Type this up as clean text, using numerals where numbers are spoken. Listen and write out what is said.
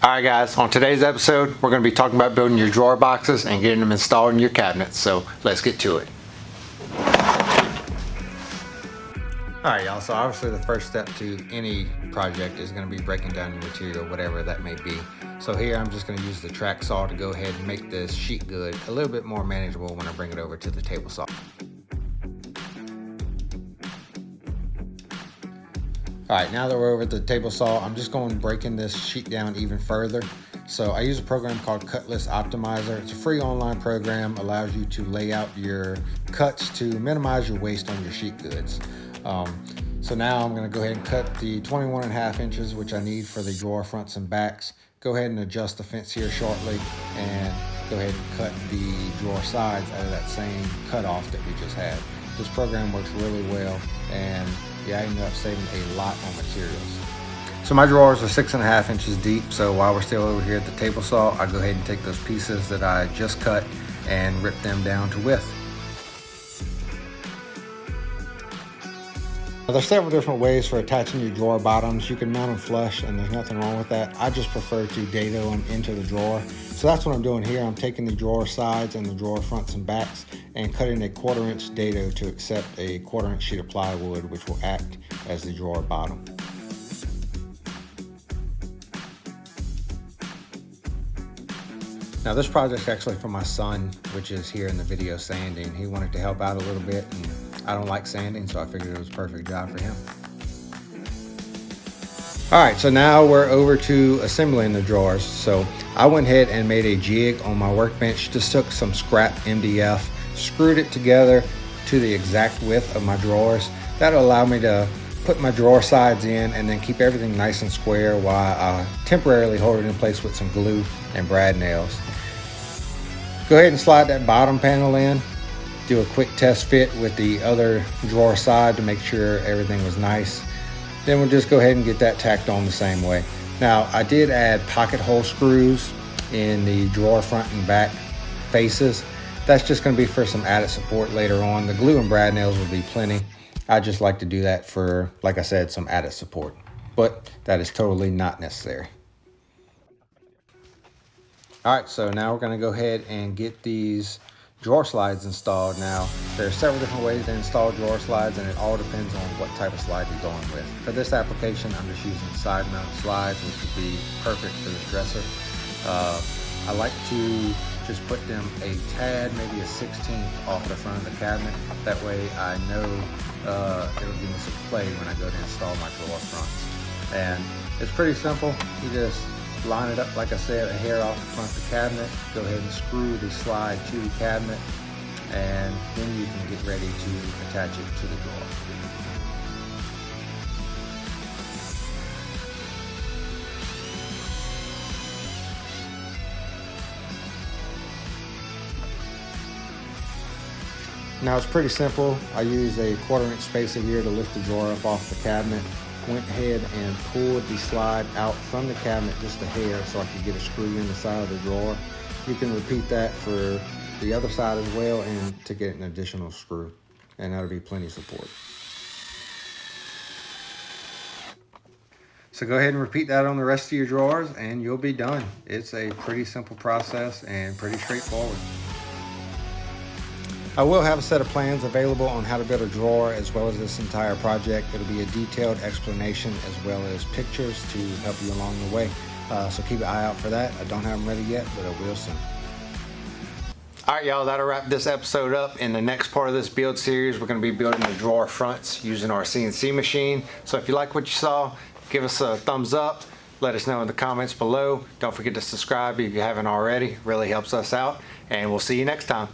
Alright guys, on today's episode we're going to be talking about building your drawer boxes and getting them installed in your cabinets, so let's get to it. Alright y'all, so obviously the first step to any project is going to be breaking down your material, whatever that may be. So here I'm just going to use the track saw to go ahead and make this sheet good a little bit more manageable when I bring it over to the table saw. Alright, now that we're over at the table saw, I'm just going breaking this sheet down even further. So I use a program called Cutlass Optimizer. It's a free online program, allows you to lay out your cuts to minimize your waste on your sheet goods. So now I'm going to go ahead and cut the 21.5 inches, which I need for the drawer fronts and backs. Go ahead and adjust the fence here shortly and go ahead and cut the drawer sides out of that same cutoff that we just had. This program works really well, and yeah, I ended up saving a lot on materials. So my drawers are 6.5 inches deep, so while we're still over here at the table saw, I go ahead and take those pieces that I just cut and rip them down to width. Now, there's several different ways for attaching your drawer bottoms. You can mount them flush, and there's nothing wrong with that. I just prefer to dado them into the drawer. So that's what I'm doing here. I'm taking the drawer sides and the drawer fronts and backs and cutting a 1/4 inch dado to accept a 1/4 inch sheet of plywood, which will act as the drawer bottom. Now this project's actually for my son, which is here in the video sanding. He wanted to help out a little bit, and I don't like sanding, so I figured it was a perfect job for him. Alright, so now we're over to assembling the drawers. So I went ahead and made a jig on my workbench, just took some scrap MDF, screwed it together to the exact width of my drawers. That'll allow me to put my drawer sides in and then keep everything nice and square while I temporarily hold it in place with some glue and brad nails. Go ahead and slide that bottom panel in. Do a quick test fit with the other drawer side to make sure everything was nice. Then we'll just go ahead and get that tacked on the same way. Now I did add pocket hole screws in the drawer front and back faces. That's just going to be for some added support later on. The glue and brad nails will be plenty. I just like to do that for, like I said, some added support, but that is totally not necessary. All right, so now we're going to go ahead and get these drawer slides installed. Now, there are several different ways to install drawer slides, and it all depends on what type of slide you're going with. For this application, I'm just using side mount slides, which would be perfect for this dresser. I like to just put them a tad, maybe a 1/16 off the front of the cabinet. That way I know it'll give me some play when I go to install my drawer fronts. And it's pretty simple. You just line it up, like I said, a hair off the front of the cabinet. Go ahead and screw the slide to the cabinet, and then you can get ready to attach it to the drawer. Now it's pretty simple. I use a 1/4 inch spacer here to lift the drawer up off the cabinet. Went ahead and pulled the slide out from the cabinet just a hair so I could get a screw in the side of the drawer. You can repeat that for the other side as well, and to get an additional screw, and that'll be plenty of support. So go ahead and repeat that on the rest of your drawers and you'll be done. It's a pretty simple process and pretty straightforward. I will have a set of plans available on how to build a drawer as well as this entire project. It'll be a detailed explanation as well as pictures to help you along the way. So keep an eye out for that. I don't have them ready yet, but I will soon. Alright y'all, that'll wrap this episode up. In the next part of this build series, we're going to be building the drawer fronts using our CNC machine. So if you like what you saw, give us a thumbs up. Let us know in the comments below. Don't forget to subscribe if you haven't already. It really helps us out. And we'll see you next time.